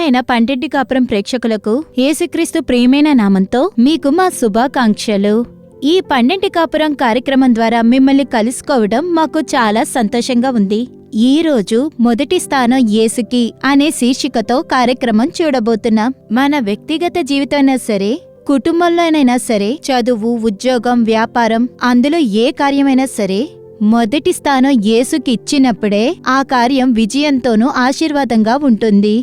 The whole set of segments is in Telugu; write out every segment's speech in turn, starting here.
ప్రియమైన పంటింటి కాపురం ప్రేక్షకులకు యేసుక్రీస్తు ప్రియమైన నామంతో మీకు మా శుభాకాంక్షలు. ఈ పంటింటి కాపురం కార్యక్రమం ద్వారా మిమ్మల్ని కలుసుకోవడం మాకు చాలా సంతోషంగా ఉంది. ఈ రోజు మొదటి స్థానం యేసుకి అనే శీర్షికతో కార్యక్రమం చూడబోతున్నాం. మన వ్యక్తిగత జీవితమైనా సరే, కుటుంబంలోనైనా సరే, చదువు, ఉద్యోగం, వ్యాపారం, అందులో ఏ కార్యమైనా సరే మొదటి స్థానం యేసుకి ఇచ్చినప్పుడే ఆ కార్యం విజయంతోనూ ఆశీర్వాదంగా ఉంటుంది.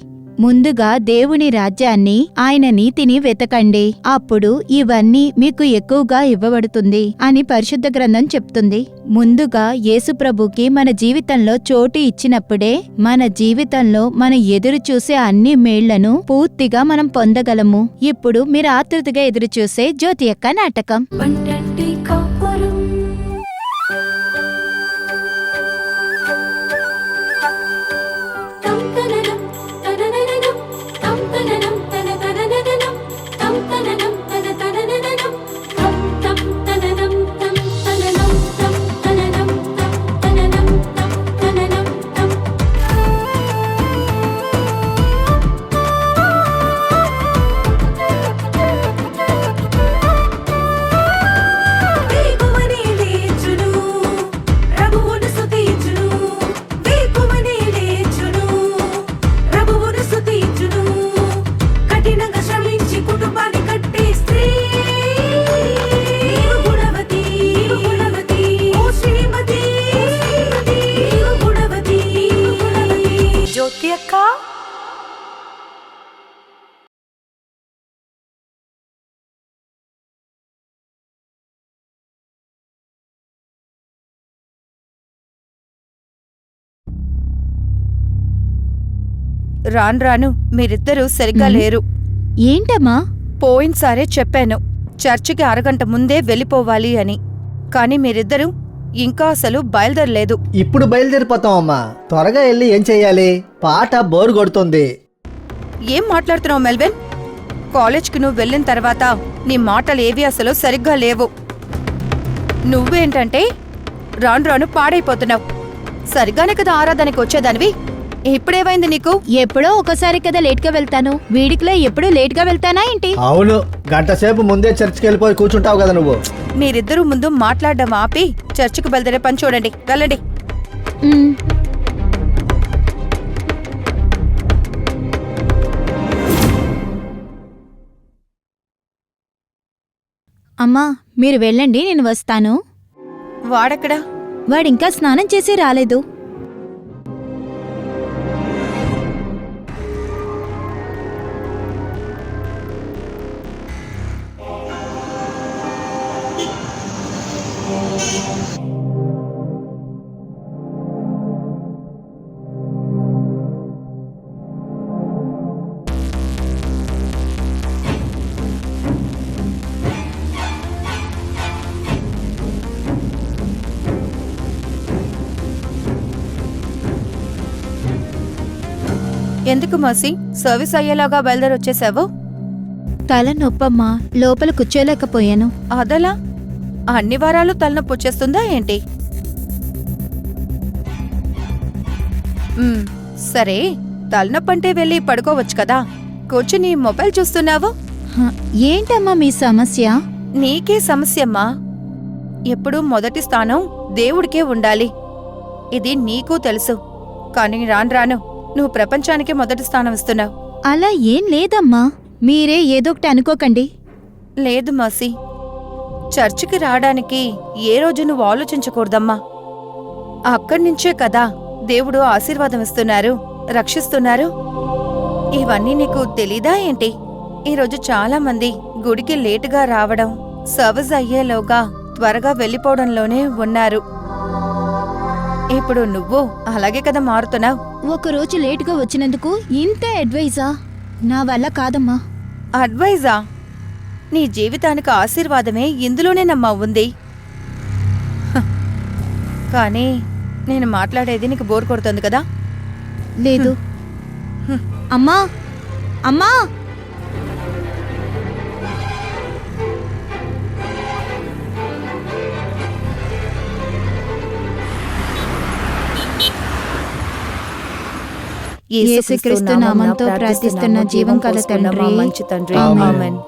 ముందుగా దేవుని రాజ్యాన్ని, ఆయన నీతిని వెతకండి, అప్పుడు ఇవన్నీ మీకు ఎక్కువగా ఇవ్వబడుతుంది అని పరిశుద్ధ గ్రంథం చెప్తుంది. ముందుగా యేసుప్రభుకి మన జీవితంలో చోటు ఇచ్చినప్పుడే మన జీవితంలో మనం ఎదురు చూసే అన్ని మేళ్లను పూర్తిగా మనం పొందగలము. ఇప్పుడు మీరు ఆతృతగా ఎదురు చూసే జ్యోతి యొక్క నాటకం. రాను రాను మీరిద్దరూ సరిగ్గా లేరు. ఏంటమ్మా? పోయినసారే చెప్పాను చర్చికి అరగంట ముందే వెళ్ళిపోవాలి అని, కానీ మీరిద్దరూ ఇంకా అసలు బయలుదేరలేదు. ఇప్పుడు బయలుదేరిపోతాం అమ్మా. త్వరగా వెళ్ళి ఏం చెయ్యాలి? పాట బోరు కొడుతుంది. ఏం మాట్లాడుతున్నావు మెల్విన్? కాలేజ్కి నువ్వు వెళ్ళిన తర్వాత నీ మాటలు ఏవి అసలు సరిగ్గా లేవు. నువ్వేంటంటే రాను రాను పాడైపోతున్నావు. సరిగానే కదా ఆరాధనకి వచ్చేదానివి, ఇప్పుడేమైంది నీకు? ఎప్పుడో ఒకసారి కదా లేట్ గా వెళ్తాను, వీడికిలో ఎప్పుడు లేట్ గా వెళ్తానా ఏంటి? అవును, గంట సేపు ముందే చర్చికి వెళ్ళిపోయి కూర్చుంటావు కదా నువ్వు. మీరిద్దరూ ముందు మాట్లాడడం ఆపి చర్చికి బయలుదేరే పని చూడండి. వెళ్ళండి. అమ్మా, మీరు వెళ్ళండి, నేను వస్తాను. వాడెక్కడా? వాడింకా స్నానం చేసి రాలేదు. ఎందుకు మసి సర్వీస్ అయ్యేలాగా బయలుదేరొచ్చేసావు? తలనొప్పమ్మా, లోపల కూర్చోలేకపోయాను. అదలా అన్ని వారాలు తలనొప్పి వచ్చేస్తుందా ఏంటి? సరే, తలనొప్పంటే వెళ్ళి పడుకోవచ్చు కదా, కూర్చుని మొబైల్ చూస్తున్నావు. ఏంటమ్మా మీ సమస్య? నీకే సమస్యమ్మా. ఎప్పుడూ మొదటి స్థానం దేవుడికే ఉండాలి, ఇది నీకు తెలుసు. కానీ రాను రాను నువ్వు ప్రపంచానికే మొదటి స్థానం ఇస్తున్నావు. అలా ఏం లేదమ్మా, మీరే ఏదోకటి అనుకోకండి. లేదు మసి, చర్చికి రావడానికి ఏ రోజు నువ్వు ఆలోచించకూడదమ్మా. అక్కడ్నుంచే కదా దేవుడు ఆశీర్వాదం ఇస్తున్నారు, రక్షిస్తున్నారు. ఇవన్నీ నీకు తెలీదా ఏంటి? ఈరోజు చాలా మంది గుడికి లేటుగా రావడం, సర్వీస్ అయ్యేలోగా త్వరగా వెళ్ళిపోవడంలోనే ఉన్నారు. ఇప్పుడు నువ్వు అలాగే కదా మారుతున్నావు. ఒకరోజు లేటుగా వచ్చినందుకు ఇంతే అడ్వైజా? నా వల్ల కాదమ్మా. అడ్వైజా? నీ జీవితానికి ఆశీర్వాదమే ఇందులోనే నమ్మా ఉంది. కానీ నేను మాట్లాడేది నీకు బోర్ కొడుతుంది కదా? లేదు. అమ్మా, అమ్మా, యేసుక్రీస్తు నామంతో ప్రార్థిస్తున్న జీవం కల తండ్రి. మంచి తండ్రి. ఆమేన్. ఆమేన్.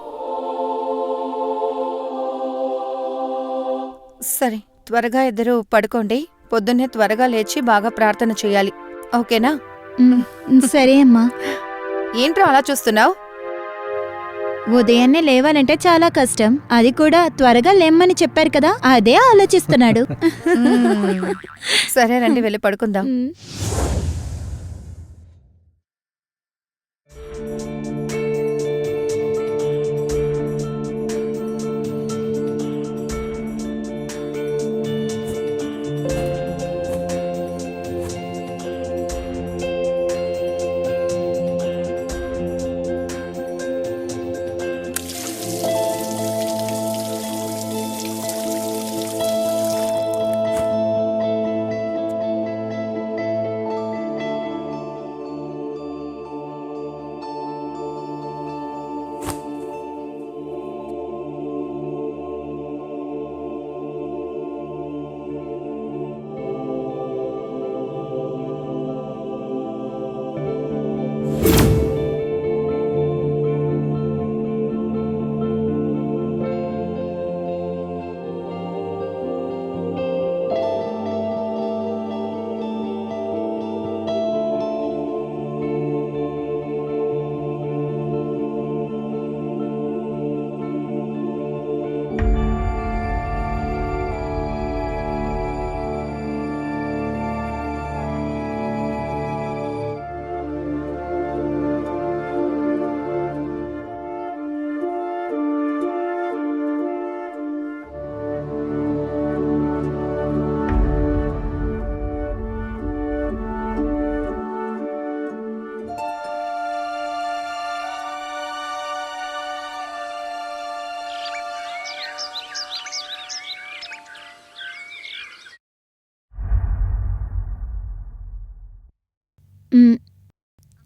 సరే, త్వరగా ఇద్దరు పడుకోండి. పొద్దున్నే త్వరగా లేచి బాగా ప్రార్థన చేయాలి. ఓకేనా? సరే అమ్మా. ఏంట్రా అలా చూస్తున్నావు? ఉదయాన్నే లేవాలంటే చాలా కష్టం, అది కూడా త్వరగా లేమ్మని చెప్పారు కదా, అదే ఆలోచిస్తున్నాడు. సరే రండి, వెళ్ళి పడుకుందాం.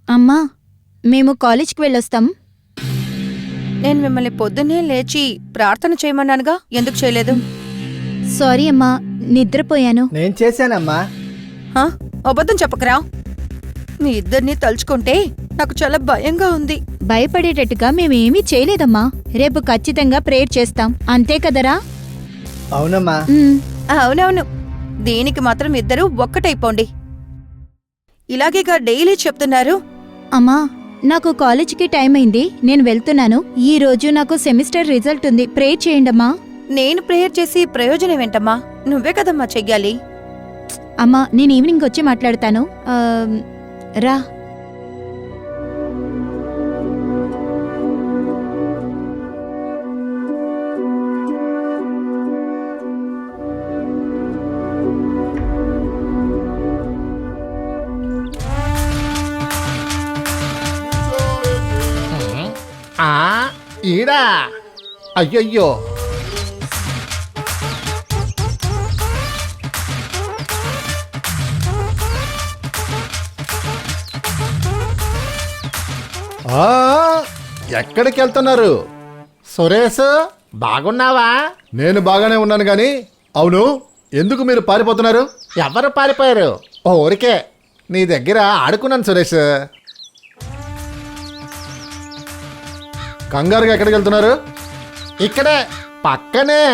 అమ్మా, మేము కాలేజ్కి వెళ్ళొస్తాం. నేను మిమ్మల్ని పొద్దున్నే లేచి ప్రార్థన చేయమన్నానుగా, ఎందుకు చేయలేదు? సారీ అమ్మా, నిద్రపోయాను. నేను చేశానమ్మా. హా? అబద్ధం చెప్పకరా. మీ ఇద్దరిని తలుచుకుంటే నాకు చాలా భయంగా ఉంది. భయపడేటట్టుగా మేమేమీ చేయలేదమ్మా. రేపు ఖచ్చితంగా ప్రేయర్ చేస్తాం, అంతే కదరా? అవునమ్మా. అవునవును, దీనికి మాత్రం ఇద్దరు ఒక్కటైపోండి. ఇలాగేగా డైలీ చెప్తున్నారు. అమ్మా, నాకు కాలేజీకి టైం అయింది, నేను వెళ్తున్నాను. ఈ రోజు నాకు సెమిస్టర్ రిజల్ట్ ఉంది, ప్రేయర్ చేయండమ్మా. నేను ప్రేయర్ చేసి ప్రయోజనం ఏంటమ్మా? నువ్వే కదమ్మా చెయ్యాలి. అమ్మా, నేను ఈవినింగ్ వచ్చి మాట్లాడతాను. రా. ఈడా అయ్యయ్యో, ఎక్కడికి వెళ్తున్నారు? సురేష్, బాగున్నావా? నేను బాగానే ఉన్నాను గాని, అవును, ఎందుకు మీరు పారిపోతున్నారు? ఎవరు పారిపోయారు? ఓ ఊరికే నీ దగ్గర ఆడుకున్నాను సురేష్. కంగారుగా ఎక్కడికి వెళ్తున్నారు? ఇక్కడే పక్కనే,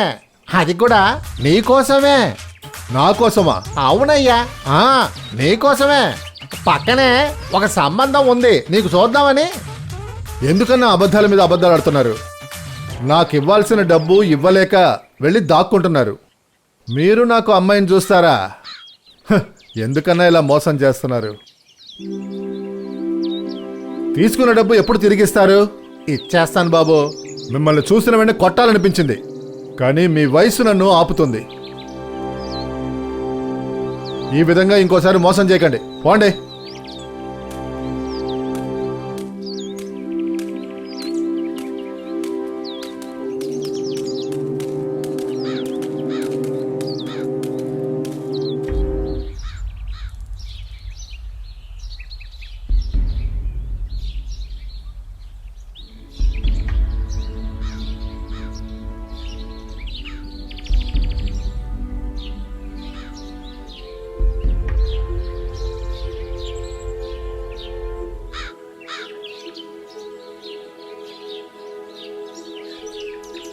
అది కూడా నీకోసమే. నా కోసమా? అవునయ్యా, నీకోసమే. పక్కనే ఒక సంబంధం ఉంది, నీకు చూద్దామని. ఎందుకన్నా అబద్ధాల మీద అబద్ధాలు ఆడుతున్నారు? నాకు ఇవ్వాల్సిన డబ్బు ఇవ్వలేక వెళ్ళి దాక్కుంటున్నారు. మీరు నాకు అమ్మాయిని చూస్తారా? ఎందుకన్నా ఇలా మోసం చేస్తున్నారు? తీసుకున్న డబ్బు ఎప్పుడు తిరిగిస్తారు? ఇచ్చేస్తాను బాబు. మిమ్మల్ని చూసిన వెంటనే కొట్టాలనిపించింది, కానీ మీ వయసు నన్ను ఆపుతుంది. ఈ విధంగా ఇంకోసారి మోసం చేయకండి, పోండి.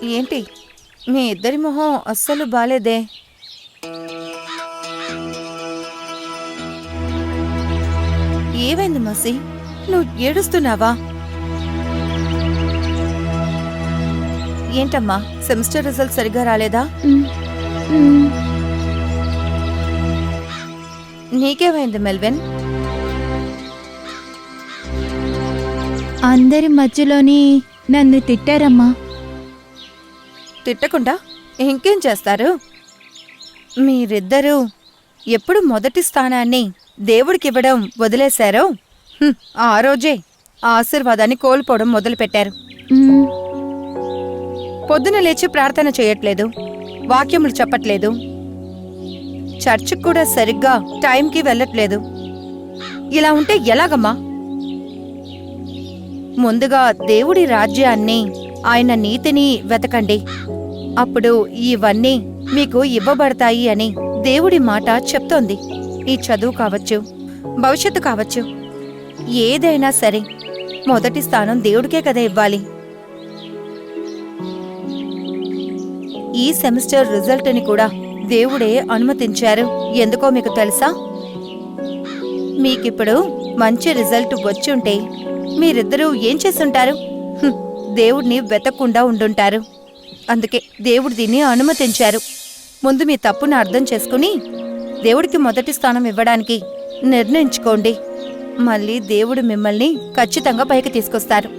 ఏంటి మీ ఇద్దరి మొహం అస్సలు బాలేదే. ఏమైంది మసి, నువ్వు ఏడుస్తున్నావా? ఏంటమ్మా, సెమిస్టర్ రిజల్ట్ సరిగ్గా రాలేదా? నీకేమైంది మెల్విన్? అందరి మధ్యలోని నన్ను తిట్టారమ్మా. తిట్టకుండా ఇంకేం చేస్తారు? మీరిద్దరూ ఎప్పుడు మొదటి స్థానాన్ని దేవుడికివ్వడం వదిలేశారో ఆ రోజే ఆశీర్వాదాన్ని కోల్పోవడం మొదలుపెట్టారు. మ్మ్. పొద్దున లేచి ప్రార్థన చేయట్లేదు, వాక్యములు చెప్పట్లేదు, చర్చికి కూడా సరిగ్గా టైంకి వెళ్ళట్లేదు. ఇలా ఉంటే ఎలాగమ్మా? ముందుగా దేవుడి రాజ్యాన్ని, ఆయన నీతిని వెతకండి. అప్పుడు ఇవన్నీ మీకు ఇవ్వబడతాయి అని దేవుడి మాట చెప్తోంది. ఈ చదువు కావచ్చు, భవిష్యత్తు కావచ్చు, ఏదైనా సరే మొదటి స్థానం దేవుడికే కదా ఇవ్వాలి. ఈ సెమిస్టర్ రిజల్ట్ని కూడా దేవుడే అనుమతించారు. ఎందుకో మీకు తెలుసా? మీకిప్పుడు మంచి రిజల్ట్ వచ్చుంటే మీరిద్దరూ ఏం చేసుంటారు? దేవుడిని వెతకకుండా ఉండుంటారు. అందుకే దేవుడు దీన్ని అనుమతించారు. ముందు మీ తప్పును అర్థం చేసుకుని దేవుడికి మొదటి స్థానం ఇవ్వడానికి నిర్ణయించుకోండి. మళ్ళీ దేవుడు మిమ్మల్ని ఖచ్చితంగా పైకి తీసుకొస్తారు.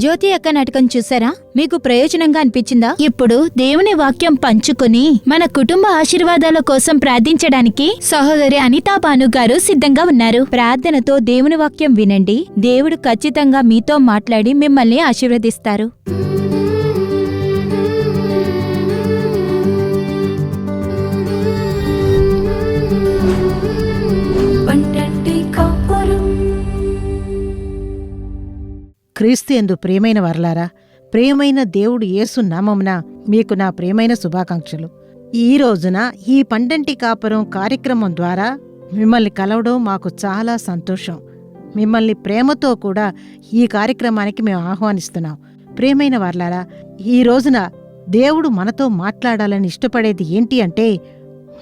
జ్యోతి అక్క నాటకం చూసారా? మీకు ప్రయోజనంగా అనిపించిందా? ఇప్పుడు దేవుని వాక్యం పంచుకుని మన కుటుంబ ఆశీర్వాదాల కోసం ప్రార్థించడానికి సహోదరి అనితా భాను గారు సిద్ధంగా ఉన్నారు. ప్రార్థనతో దేవుని వాక్యం వినండి. దేవుడు ఖచ్చితంగా మీతో మాట్లాడి మిమ్మల్ని ఆశీర్వదిస్తారు. క్రీస్తు యందు ప్రియమైన వారలారా, ప్రియమైన దేవుడు యేసు నామమున మీకు నా ప్రియమైన శుభాకాంక్షలు. ఈ రోజున ఈ పండంటి కాపురం కార్యక్రమం ద్వారా మిమ్మల్ని కలవడం మాకు చాలా సంతోషం. మిమ్మల్ని ప్రేమతో కూడా ఈ కార్యక్రమానికి మేము ఆహ్వానిస్తున్నాం. ప్రియమైన వారలారా, ఈ రోజున దేవుడు మనతో మాట్లాడాలని ఇష్టపడేది ఏంటి అంటే,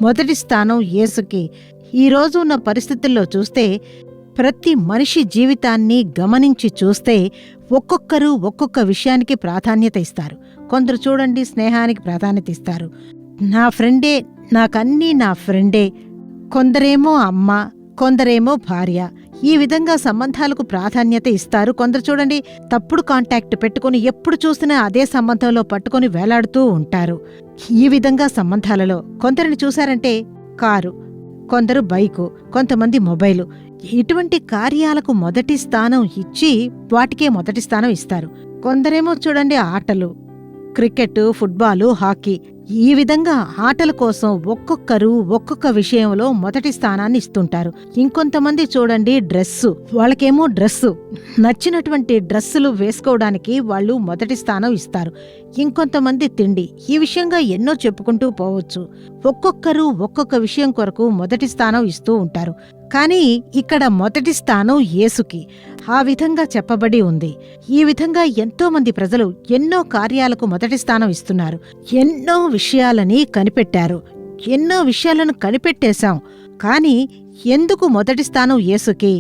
మొదటి స్థానం యేసుకి. ఈ రోజు ఉన్న పరిస్థితుల్లో చూస్తే, ప్రతి మనిషి జీవితాన్ని గమనించి చూస్తే ఒక్కొక్కరు ఒక్కొక్క విషయానికి ప్రాధాన్యత ఇస్తారు. కొందరు చూడండి స్నేహానికి ప్రాధాన్యత ఇస్తారు. నా ఫ్రెండే, నాకన్నీ నా ఫ్రెండే. కొందరేమో అమ్మ, కొందరేమో భార్య. ఈ విధంగా సంబంధాలకు ప్రాధాన్యత ఇస్తారు. కొందరు చూడండి తప్పుడు కాంటాక్ట్ పెట్టుకుని ఎప్పుడు చూసినా అదే సంబంధంలో పట్టుకుని వేలాడుతూ ఉంటారు. ఈ విధంగా సంబంధాలలో కొందరిని చూశారంటే కారు, కొందరు బైకు, కొంతమంది మొబైలు. ఇటువంటి కార్యాలకు మొదటి స్థానం ఇచ్చి వాటికే మొదటి స్థానం ఇస్తారు. కొందరేమో చూడండి ఆటలు, క్రికెట్, ఫుట్బాలు, హాకీ. ఈ విధంగా ఆటల కోసం ఒక్కొక్కరు ఒక్కొక్క విషయంలో మొదటి స్థానాన్ని ఇస్తుంటారు. ఇంకొంతమంది చూడండి డ్రెస్సు, వాళ్ళకేమో డ్రెస్సు, నచ్చినటువంటి డ్రెస్సులు వేసుకోవడానికి వాళ్ళు మొదటి స్థానం ఇస్తారు. ఇంకొంతమంది తిండి. ఈ విషయంగా ఎన్నో చెప్పుకుంటూ పోవచ్చు. ఒక్కొక్కరు ఒక్కొక్క విషయం కొరకు మొదటి స్థానం ఇస్తూ ఉంటారు. కానీ ఇక్కడ మొదటి స్థానం యేసుకి. ఆ విధంగా చెప్పబడి ఉంది. ఈ విధంగా ఎంతో మంది ప్రజలు ఎన్నో కార్యాలకు మొదటి స్థానం ఇస్తున్నారు. ఎన్నో విషయాలని కనిపెట్టారు. ఎన్నో విషయాలను కనిపెట్టేశాం. కానీ ఎందుకు మొదటి స్థానం యేసుకి?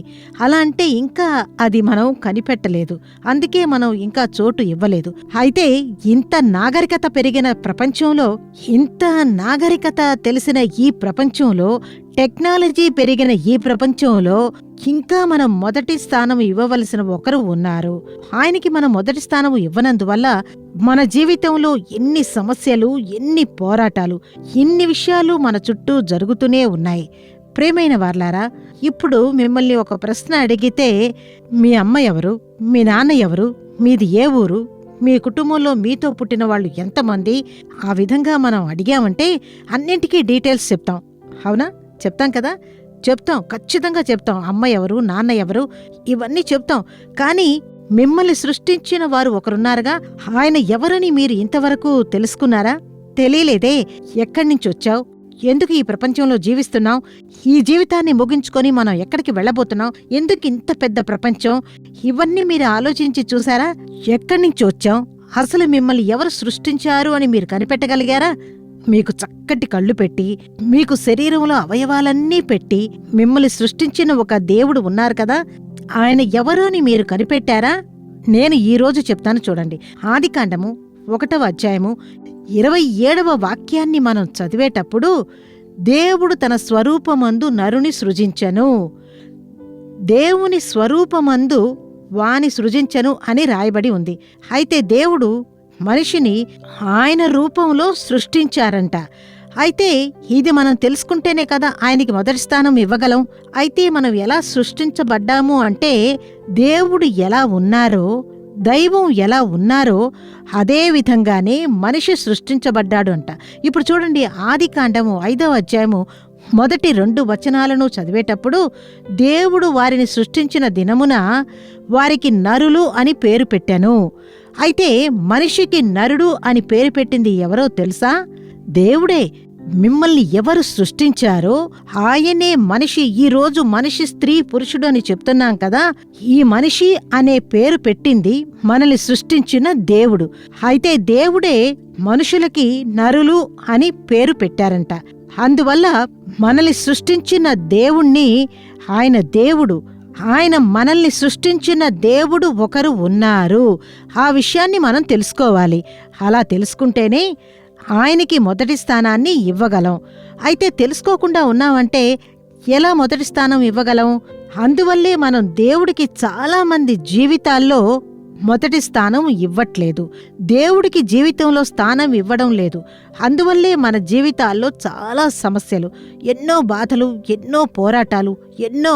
అలా అంటే ఇంకా అది మనం కనిపెట్టలేదు. అందుకే మనం ఇంకా చోటు ఇవ్వలేదు. అయితే ఇంత నాగరికత పెరిగిన ప్రపంచంలో, ఇంత నాగరికత తెలిసిన ఈ ప్రపంచంలో, టెక్నాలజీ పెరిగిన ఈ ప్రపంచంలో ఇంకా మనం మొదటి స్థానం ఇవ్వవలసిన ఒకరు ఉన్నారు. ఆయనకి మనం మొదటి స్థానం ఇవ్వనందువల్ల మన జీవితంలో ఎన్ని సమస్యలు, ఎన్ని పోరాటాలు, ఇన్ని విషయాలు మన చుట్టూ జరుగుతూనే ఉన్నాయి. ప్రియమైన వార్లారా, ఇప్పుడు మిమ్మల్ని ఒక ప్రశ్న అడిగితే, మీ అమ్మ ఎవరు, మీ నాన్న ఎవరు, మీది ఏ ఊరు, మీ కుటుంబంలో మీతో పుట్టిన వాళ్ళు ఎంతమంది, ఆ విధంగా మనం అడిగామంటే అన్నింటికీ డీటెయిల్స్ చెప్తాం. అవునా? చెప్తాం కదా? చెప్తాం, ఖచ్చితంగా చెప్తాం. అమ్మ ఎవరు, నాన్న ఎవరు, ఇవన్నీ చెప్తాం. కానీ మిమ్మల్ని సృష్టించిన వారు ఒకరున్నారుగా, ఆయన ఎవరని మీరు ఇంతవరకు తెలుసుకున్నారా? తెలియలేదే. ఎక్కడి నుంచి వచ్చావు, ఎందుకు ఈ ప్రపంచంలో జీవిస్తున్నాం, ఈ జీవితాన్ని ముగించుకొని మనం ఎక్కడికి వెళ్ళబోతున్నాం, ఎందుకు ఇంత పెద్ద ప్రపంచం, ఇవన్నీ మీరు ఆలోచించి చూసారా? ఎక్కడి నుంచి వచ్చాం, అసలు మిమ్మల్ని ఎవరు సృష్టించారు అని మీరు కనిపెట్టగలిగారా? మీకు చక్కటి కళ్ళు పెట్టి, మీకు శరీరంలో అవయవాలన్నీ పెట్టి మిమ్మల్ని సృష్టించిన ఒక దేవుడు ఉన్నారు కదా, ఆయన ఎవరు అని మీరు కనిపెట్టారా? నేను ఈరోజు చెప్తాను చూడండి. ఆదికాండము 1వ అధ్యాయము 27వ వాక్యాన్ని మనం చదివేటప్పుడు, దేవుడు తన స్వరూపమందు నరుని సృజించెను, దేవుని స్వరూపమందు వాని సృజించెను అని రాయబడి ఉంది. అయితే దేవుడు మనిషిని ఆయన రూపంలో సృష్టించారంట. అయితే ఇది మనం తెలుసుకుంటేనే కదా ఆయనకి మొదటి స్థానం ఇవ్వగలం. అయితే మనం ఎలా సృష్టించబడ్డాము అంటే, దేవుడు ఎలా ఉన్నారో, దైవం ఎలా ఉన్నారో అదే విధంగానే మనిషి సృష్టించబడ్డాడు అంట. ఇప్పుడు చూడండి, ఆదికాండము 5వ అధ్యాయము మొదటి 2 వచనాలను చదివేటప్పుడు, దేవుడు వారిని సృష్టించిన దినమున వారికి నరులు అని పేరు పెట్టెను. అయితే మనిషికి నరుడు అని పేరు పెట్టింది ఎవరో తెలుసా? దేవుడే. మిమ్మల్ని ఎవరు సృష్టించారో ఆయనే మనిషి. ఈరోజు మనిషి స్త్రీ పురుషుడు అని చెప్తున్నాం కదా, ఈ మనిషి అనే పేరు పెట్టింది మనల్ని సృష్టించిన దేవుడు. అయితే దేవుడే మనుషులకి నరులు అని పేరు పెట్టారంట. అందువల్ల మనల్ని సృష్టించిన దేవుణ్ణి ఆయన దేవుడు, ఆయన మనల్ని సృష్టించిన దేవుడు ఒకరు ఉన్నారు. ఆ విషయాన్ని మనం తెలుసుకోవాలి. అలా తెలుసుకుంటేనే ఆయనకి మొదటి స్థానాన్ని ఇవ్వగలం. అయితే తెలుసుకోకుండా ఉన్నామంటే ఎలా మొదటి స్థానం ఇవ్వగలం? అందువల్లే మనం దేవుడికి చాలామంది జీవితాల్లో మొదటి స్థానం ఇవ్వట్లేదు. దేవుడికి జీవితంలో స్థానం ఇవ్వడం లేదు. అందువల్లే మన జీవితాల్లో చాలా సమస్యలు, ఎన్నో బాధలు, ఎన్నో పోరాటాలు, ఎన్నో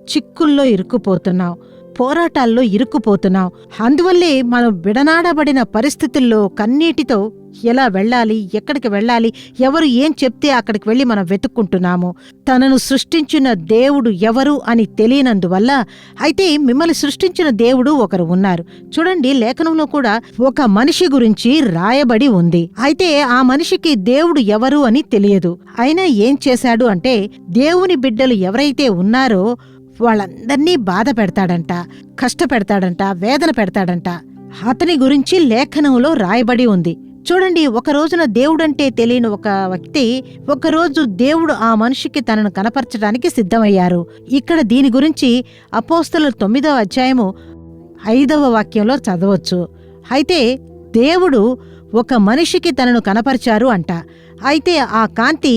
చిక్కుల్లో ఇరుక్కుపోతున్నాం, పోరాటాల్లో ఇరుక్కుపోతున్నాం. అందువల్లే మనం విడనాడబడిన పరిస్థితుల్లో కన్నీటితో ఎలా వెళ్ళాలి, ఎక్కడికి వెళ్ళాలి, ఎవరు ఏం చెప్తే అక్కడికి వెళ్ళి మనం వెతుక్కుంటున్నాము. తనను సృష్టించిన దేవుడు ఎవరు అని తెలియనందువల్ల. అయితే మిమ్మల్ని సృష్టించిన దేవుడు ఒకరు ఉన్నారు. చూడండి, లేఖనంలో కూడా ఒక మనిషి గురించి రాయబడి ఉంది. అయితే ఆ మనిషికి దేవుడు ఎవరు అని తెలియదు. అయినా ఏం చేశాడు అంటే, దేవుని బిడ్డలు ఎవరైతే ఉన్నారో వాళ్ళందర్నీ బాధ పెడతాడంట, కష్టపెడతాడంట, వేదన పెడతాడంట. అతని గురించి లేఖనంలో రాయబడి ఉంది. చూడండి, ఒక రోజున దేవుడంటే తెలియని ఒక వ్యక్తి, ఒకరోజు దేవుడు ఆ మనిషికి తనను కనపరచడానికి సిద్ధమయ్యారు. ఇక్కడ దీని గురించి అపోస్తలుల 9వ అధ్యాయము 5వ వాక్యంలో చదవచ్చు. అయితే దేవుడు ఒక మనిషికి తనను కనపరిచారు అంట. అయితే ఆ కాంతి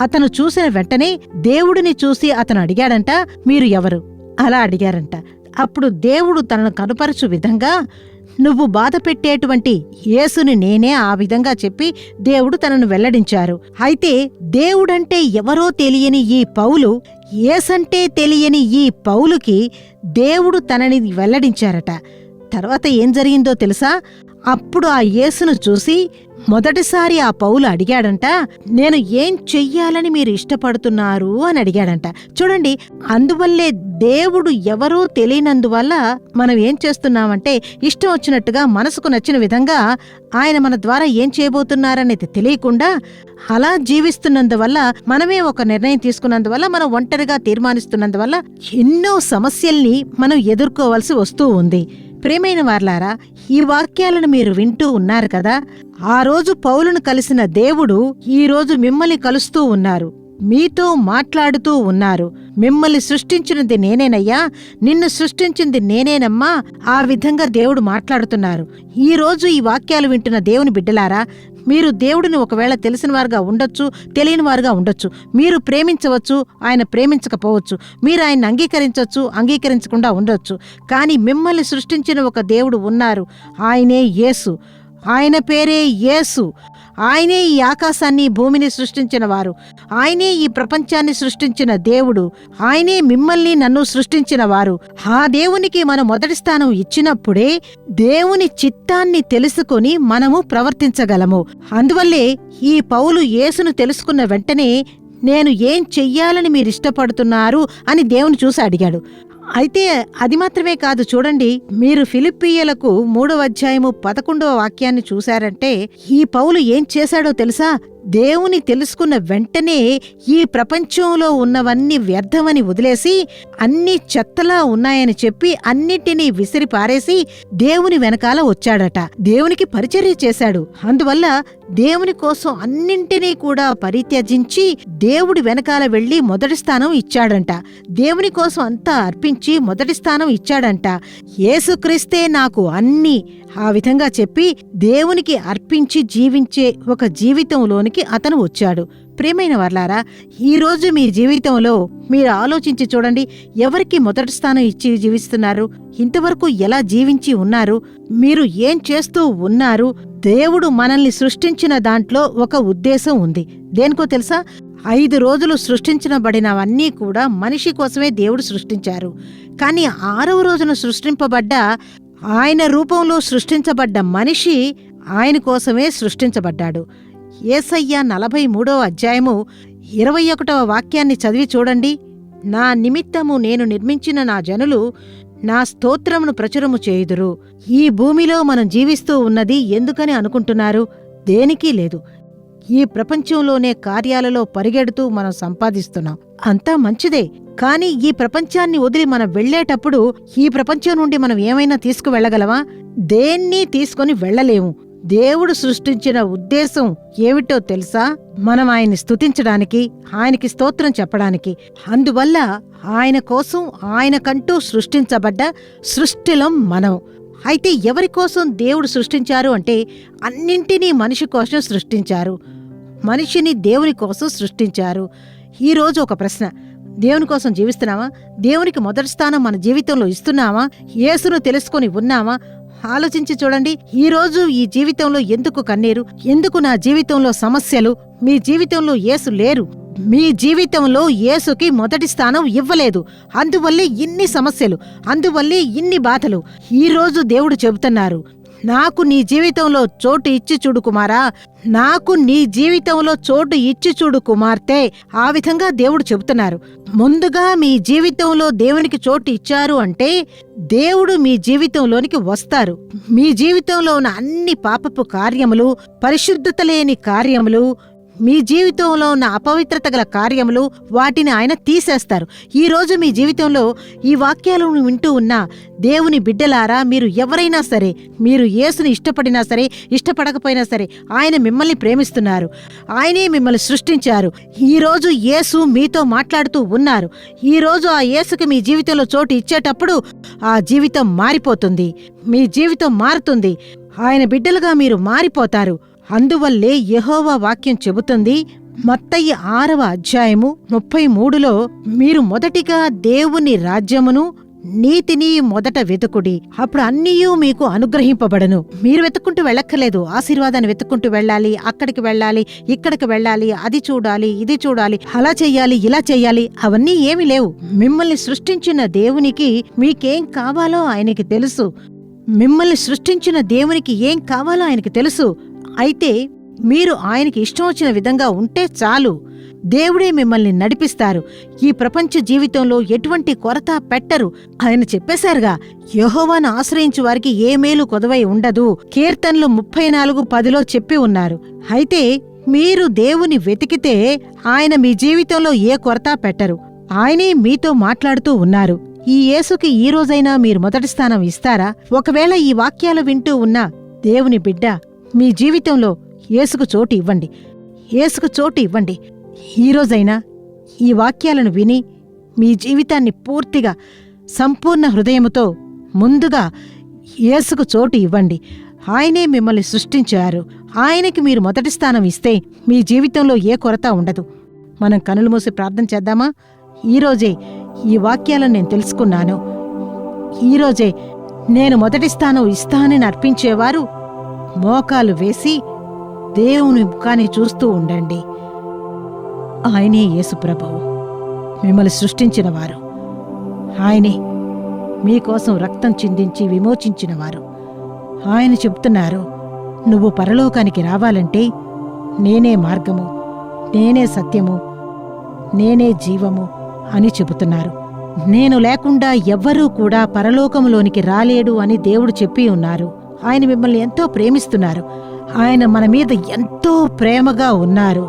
అతను చూసిన వెంటనే దేవుడిని చూసి అతను అడిగాడంట, మీరు ఎవరు? అలా అడిగారంట. అప్పుడు దేవుడు తనను కనపరచు విధంగా, నువ్వు బాధ పెట్టేటువంటి యేసుని నేనే, ఆ విధంగా చెప్పి దేవుడు తనను వెల్లడించారు. అయితే దేవుడంటే ఎవరో తెలియని ఈ పౌలు, యేసంటే తెలియని ఈ పౌలుకి దేవుడు తనని వెల్లడించారట. తర్వాత ఏం జరిగిందో తెలుసా? అప్పుడు ఆ యేసును చూసి మొదటిసారి ఆ పౌలు అడిగాడంట, నేను ఏం చెయ్యాలని మీరు ఇష్టపడుతున్నారు అని అడిగాడంట. చూడండి, అందువల్లే దేవుడు ఎవరో తెలియనందువల్ల మనం ఏం చేస్తున్నామంటే, ఇష్టం వచ్చినట్టుగా మనసుకు నచ్చిన విధంగా ఆయన మన ద్వారా ఏం చేయబోతున్నారనేది తెలియకుండా అలా జీవిస్తున్నందువల్ల, మనమే ఒక నిర్ణయం తీసుకున్నందువల్ల, మనం ఒంటరిగా తీర్మానిస్తున్నందువల్ల ఎన్నో సమస్యల్ని మనం ఎదుర్కోవాల్సి వస్తూ ఉంది. ప్రియమైన వార్లారా, ఈ వాక్యాలను మీరు వింటూ ఉన్నారు కదా. ఆ రోజు పౌలును కలిసిన దేవుడు ఈ రోజు మిమ్మల్ని కలుస్తూ ఉన్నారు, మీతో మాట్లాడుతూ ఉన్నారు. మిమ్మల్ని సృష్టించినది నేనేనయ్యా, నిన్ను సృష్టించింది నేనేనమ్మా, ఆ విధంగా దేవుడు మాట్లాడుతున్నారు. ఈ రోజు ఈ వాక్యాలు వింటున్న దేవుని బిడ్డలారా, మీరు దేవుడిని ఒకవేళ తెలిసిన వారుగా ఉండొచ్చు, తెలియని వారుగా ఉండొచ్చు. మీరు ప్రేమించవచ్చు, ఆయన ప్రేమించకపోవచ్చు. మీరు ఆయన్ని అంగీకరించవచ్చు, అంగీకరించకుండా ఉండొచ్చు. కానీ మిమ్మల్ని సృష్టించిన ఒక దేవుడు ఉన్నారు. ఆయనే యేసు. ఆయన పేరే యేసు. ఆయనే ఈ ఆకాశాన్ని, భూమిని సృష్టించిన వారు. ఆయనే ఈ ప్రపంచాన్ని సృష్టించిన దేవుడు. ఆయనే మిమ్మల్ని, నన్ను సృష్టించిన వారు. ఆ దేవునికి మనం మొదటి స్థానం ఇచ్చినప్పుడే దేవుని చిత్తాన్ని తెలుసుకొని మనము ప్రవర్తించగలము. అందువల్లే ఈ పౌలు యేసును తెలుసుకున్న వెంటనే, నేను ఏం చెయ్యాలని మీరు ఇష్టపడుతున్నారు అని దేవుని చూసి అడిగాడు. అయితే అది మాత్రమే కాదు, చూడండి, మీరు ఫిలిప్పీయులకు 3వ అధ్యాయము 11వ వాక్యాన్ని చూశారంటే, ఈ పౌలు ఏం చేశాడో తెలుసా? దేవుని తెలుసుకున్న వెంటనే ఈ ప్రపంచంలో ఉన్నవన్నీ వ్యర్థమని వదిలేసి అన్ని చెత్తలా ఉన్నాయని చెప్పి అన్నిటినీ విసిరి పారేసి దేవుని వెనకాల వచ్చాడట. దేవునికి పరిచర్య చేశాడు. అందువల్ల దేవుని కోసం అన్నింటినీ కూడా పరిత్యజించి దేవుడి వెనకాల వెళ్లి మొదటి స్థానం ఇచ్చాడంట. దేవుని కోసం అంతా అర్పించి మొదటి స్థానం ఇచ్చాడంట. యేసుక్రీస్తే నాకు అన్నీ ఆ విధంగా చెప్పి దేవునికి అర్పించి జీవించే ఒక జీవితంలోనికి అతను వచ్చాడు. ప్రియమైన వర్లారా, ఈరోజు మీ జీవితంలో మీరు ఆలోచించి చూడండి, ఎవరికి మొదటి స్థానం ఇచ్చి జీవిస్తున్నారు? ఇంతవరకు ఎలా జీవించి ఉన్నారు? మీరు ఏం చేస్తూ ఉన్నారు? దేవుడు మనల్ని సృష్టించిన దాంట్లో ఒక ఉద్దేశం ఉంది. దేనికో తెలుసా? 5 రోజులు సృష్టించబడినవన్నీ కూడా మనిషి కోసమే దేవుడు సృష్టించారు. కానీ 6వ రోజున సృష్టింపబడ్డ ఆయన రూపంలో సృష్టించబడ్డ మనిషి ఆయన కోసమే సృష్టించబడ్డాడు. యేసయ్య 43వ అధ్యాయము 21వ వాక్యాన్ని చదివి చూడండి. నా నిమిత్తము నేను నిర్మించిన నా జనులు నా స్తోత్రమును ప్రచురము చేయుదురు. ఈ భూమిలో మనం జీవిస్తూ ఉన్నది ఎందుకని అనుకుంటున్నారు? దేనికి లేదు. ఈ ప్రపంచంలోనే కార్యాలలో పరిగెడుతూ మనం సంపాదిస్తున్నాం. అంతా మంచిదే. కాని ఈ ప్రపంచాన్ని వదిలి మనం వెళ్లేటప్పుడు ఈ ప్రపంచం నుండి మనం ఏమైనా తీసుకువెళ్లగలమా? దేన్నీ తీసుకొని వెళ్లలేము. దేవుడు సృష్టించిన ఉద్దేశం ఏమిటో తెలుసా? మనం ఆయన్ని స్తుతించడానికి, ఆయనకి స్తోత్రం చెప్పడానికి. అందువల్ల ఆయన కోసం ఆయనకంటూ సృష్టించబడ్డ సృష్టిలం మనం. అయితే ఎవరి కోసం దేవుడు సృష్టించారు అంటే అన్నింటినీ మనిషి కోసం సృష్టించారు. మనిషిని దేవుని కోసం సృష్టించారు. ఈరోజు ఒక ప్రశ్న, దేవుని కోసం జీవిస్తున్నామా? దేవునికి మొదటి స్థానం మన జీవితంలో ఇస్తున్నామా? యేసును తెలుసుకొని ఉన్నామా? ఆలోచించి చూడండి. ఈరోజు ఈ జీవితంలో ఎందుకు కన్నీరు? ఎందుకు నా జీవితంలో సమస్యలు? మీ జీవితంలో యేసు లేరు. మీ జీవితంలో యేసుకి మొదటి స్థానం ఇవ్వలేదు. అందువల్లే ఇన్ని సమస్యలు, అందువల్లే ఇన్ని బాధలు. ఈరోజు దేవుడు చెబుతున్నారు, నాకు నీ జీవితంలో చోటు ఇచ్చి చూడు కుమారా, నాకు నీ జీవితంలో చోటు ఇచ్చి చూడు కుమార్తె. ఆ విధంగా దేవుడు చెబుతున్నారు. ముందుగా మీ జీవితంలో దేవునికి చోటు ఇచ్చారు అంటే దేవుడు మీ జీవితంలోనికి వస్తారు. మీ జీవితంలో ఉన్న అన్ని పాపపు కార్యములు, పరిశుద్ధత లేని కార్యములు, మీ జీవితంలో ఉన్న అపవిత్రత గల కార్యములు, వాటిని ఆయన తీసేస్తారు. ఈరోజు మీ జీవితంలో ఈ వాక్యాలను వింటూ ఉన్న దేవుని బిడ్డలారా, మీరు ఎవరైనా సరే, మీరు యేసుని ఇష్టపడినా సరే, ఇష్టపడకపోయినా సరే, ఆయన మిమ్మల్ని ప్రేమిస్తున్నారు. ఆయనే మిమ్మల్ని సృష్టించారు. ఈరోజు యేసు మీతో మాట్లాడుతూ ఉన్నారు. ఈరోజు ఆ యేసుకి మీ జీవితంలో చోటు ఇచ్చేటప్పుడు ఆ జీవితం మారిపోతుంది. మీ జీవితం మారుతుంది. ఆయన బిడ్డలుగా మీరు మారిపోతారు. అందువల్లే యెహోవా వాక్యం చెబుతుంది, మత్తయి 6వ అధ్యాయము 33లో, మీరు మొదటిగా దేవుని రాజ్యమును నీతిని మొదట వెతుకుడి, అప్పుడు అన్నీయూ మీకు అనుగ్రహింపబడను. మీరు వెతుక్కుంటూ వెళ్ళక్కర్లేదు. ఆశీర్వాదాన్ని వెతుక్కుంటూ వెళ్ళాలి, అక్కడికి వెళ్ళాలి, ఇక్కడికి వెళ్ళాలి, అది చూడాలి, ఇది చూడాలి, అలా చెయ్యాలి, ఇలా చెయ్యాలి, అవన్నీ ఏమీ లేవు. మిమ్మల్ని సృష్టించిన దేవునికి మీకేం కావాలో ఆయనకి తెలుసు. మిమ్మల్ని సృష్టించిన దేవునికి ఏం కావాలో ఆయనకి తెలుసు. అయితే మీరు ఆయనకి ఇష్టం వచ్చిన విధంగా ఉంటే చాలు. దేవుడే మిమ్మల్ని నడిపిస్తారు. ఈ ప్రపంచ జీవితంలో ఎటువంటి కొరత పెట్టరు. ఆయన చెప్పేశారుగా, యెహోవాను ఆశ్రయించు వారికి ఏ మేలు కొదవై ఉండదు. కీర్తనలు 34:10లో చెప్పి ఉన్నారు. అయితే మీరు దేవుని వెతికితే ఆయన మీ జీవితంలో ఏ కొరత పెట్టరు. ఆయనే మీతో మాట్లాడుతూ ఉన్నారు. ఈ యేసుకి ఈ రోజైనా మీరు మొదటి స్థానం ఇస్తారా? ఒకవేళ ఈ వాక్యాలు వింటూ ఉన్న దేవుని బిడ్డ, మీ జీవితంలో యేసుకు చోటు ఇవ్వండి. యేసుకు చోటు ఇవ్వండి. ఈరోజైనా ఈ వాక్యాలను విని మీ జీవితాన్ని పూర్తిగా సంపూర్ణ హృదయముతో ముందుగా యేసుకు చోటు ఇవ్వండి. ఆయనే మిమ్మల్ని సృష్టించారు. ఆయనకి మీరు మొదటి స్థానం ఇస్తే మీ జీవితంలో ఏ కొరత ఉండదు. మనం కనులు మూసి ప్రార్థన చేద్దామా? ఈరోజే ఈ వాక్యాలను నేను తెలుసుకున్నాను. ఈరోజే నేను మొదటి స్థానం ఇస్తానని అర్పించేవారు మోకాలు వేసి దేవుని ముఖాన్ని చూస్తూ ఉండండి. ఆయనే యేసు ప్రభువు, మిమ్మల్ని సృష్టించినవారు. ఆయనే మీకోసం రక్తం చిందించి విమోచించినవారు. ఆయన చెప్తున్నారు, నువ్వు పరలోకానికి రావాలంటే నేనే మార్గము, నేనే సత్యము, నేనే జీవము అని చెబుతున్నారు. నేను లేకుండా ఎవ్వరూ కూడా పరలోకములోనికి రాలేడు అని దేవుడు చెప్పి ఉన్నారు. ఆయన మిమ్మల్ని ఎంతో ప్రేమిస్తున్నారు. ఆయన మన మీద ఎంతో ప్రేమగా ఉన్నారు.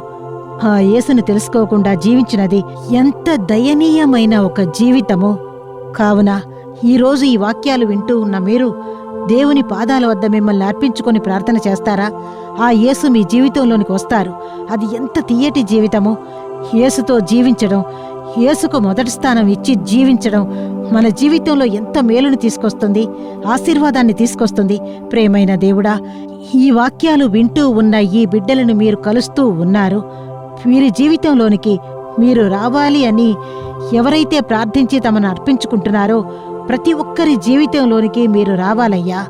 ఆ యేసును తెలుసుకోకుండా జీవించినది ఎంత దయనీయమైన ఒక జీవితము. కావున ఈరోజు ఈ వాక్యాలు వింటూ ఉన్న మీరు దేవుని పాదాల వద్ద మిమ్మల్ని అర్పించుకొని ప్రార్థన చేస్తారా? ఆ యేసు మీ జీవితంలోనికి వస్తారు. అది ఎంత తీయటి జీవితము! యేసుతో జీవించడం, యేసుకు మొదటి స్థానం ఇచ్చి జీవించడం మన జీవితంలో ఎంత మేలును తీసుకొస్తుంది, ఆశీర్వాదాన్ని తీసుకొస్తుంది. ప్రేమైన దేవుడా, ఈ వాక్యాలు వింటూ ఉన్న ఈ బిడ్డలను మీరు కలుస్తూ ఉన్నారు. వీరి జీవితంలోనికి మీరు రావాలి అని ఎవరైతే ప్రార్థించి తమను అర్పించుకుంటున్నారో ప్రతి ఒక్కరి జీవితంలోనికి మీరు రావాలయ్యా.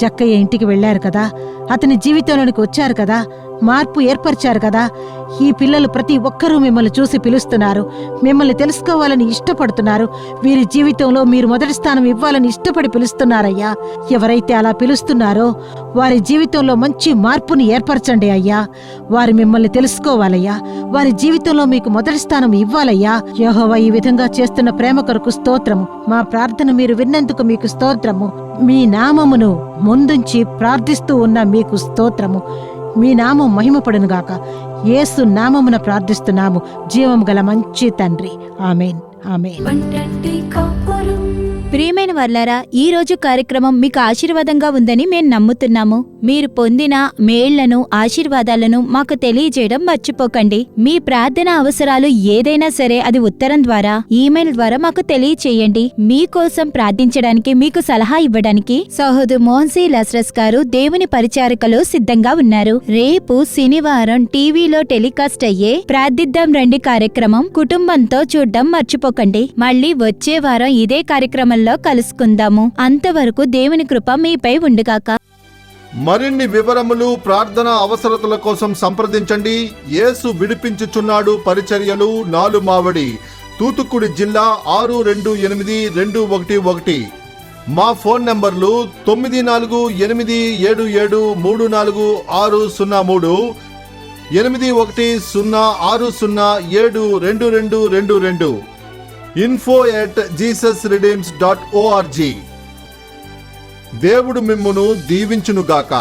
జక్కయ్య ఇంటికి వెళ్ళారు కదా, అతని జీవితంలోనికి వచ్చారు కదా, మార్పు ఏర్పరిచారు కదా. ఈ పిల్లలు ప్రతి ఒక్కరూ మిమ్మల్ని చూసి పిలుస్తున్నారు, మిమ్మల్ని తెలుసుకోవాలని ఇష్టపడుతున్నారు. వీరి జీవితంలో మీరు మొదటి స్థానం ఇవ్వాలని ఇష్టపడి పిలుస్తున్నారయ్యా. ఎవరైతే అలా పిలుస్తున్నారో వారి జీవితంలో మంచి మార్పుని ఏర్పరచండి అయ్యా. వారు మిమ్మల్ని తెలుసుకోవాలయ్యా, వారి జీవితంలో మీకు మొదటి స్థానం ఇవ్వాలయ్యా. యెహోవా ఈ విధంగా చేస్తున్న ప్రేమ కొరకు స్తోత్రము. మా ప్రార్థన మీరు విన్నందుకు మీకు స్తోత్రము. మీ నామమును ముందుంచి ప్రార్థిస్తూ ఉన్న మీకు స్తోత్రము. మీ నామం మహిమపడునుగాక. యేసు నామమున ప్రార్థిస్తున్నాము, జీవం గల మంచి తండ్రి. ఆమేన్, ఆమేన్. ప్రియమైన వర్లారా, ఈ రోజు కార్యక్రమం మీకు ఆశీర్వాదంగా ఉందని మేం నమ్ముతున్నాము. మీరు పొందిన మేళ్లను, ఆశీర్వాదాలను మాకు తెలియజేయడం మర్చిపోకండి. మీ ప్రార్థన అవసరాలు ఏదైనా సరే అది ఉత్తరం ద్వారా, ఈమెయిల్ ద్వారా మాకు తెలియచేయండి. మీకోసం ప్రార్థించడానికి, మీకు సలహా ఇవ్వడానికి సహోదరు మోహన్సీ లస్రస్ గారు దేవుని పరిచారికలో సిద్ధంగా ఉన్నారు. రేపు శనివారం టీవీలో టెలికాస్ట్ అయ్యే ప్రార్థిద్దాం రండి కార్యక్రమం కుటుంబంతో చూడ్డం మర్చిపోకండి. మళ్ళీ వచ్చే వారం ఇదే కార్యక్రమంలో కలుసుకుందాము. అంతవరకు దేవుని కృప మీపై ఉండుగాక. మరిన్ని వివరములు, ప్రార్థన అవసరతల కోసం సంప్రదించండి. యేసు విడిపించుచున్నాడు పరిచర్యలు, నాలుమావడి, తూతుక్కుడి జిల్లా 628211. మా ఫోన్ నంబర్లు 9487734603, 8106072222, info@jesusredeems.org. దేవుడు మిమ్మును దీవించునుగాక.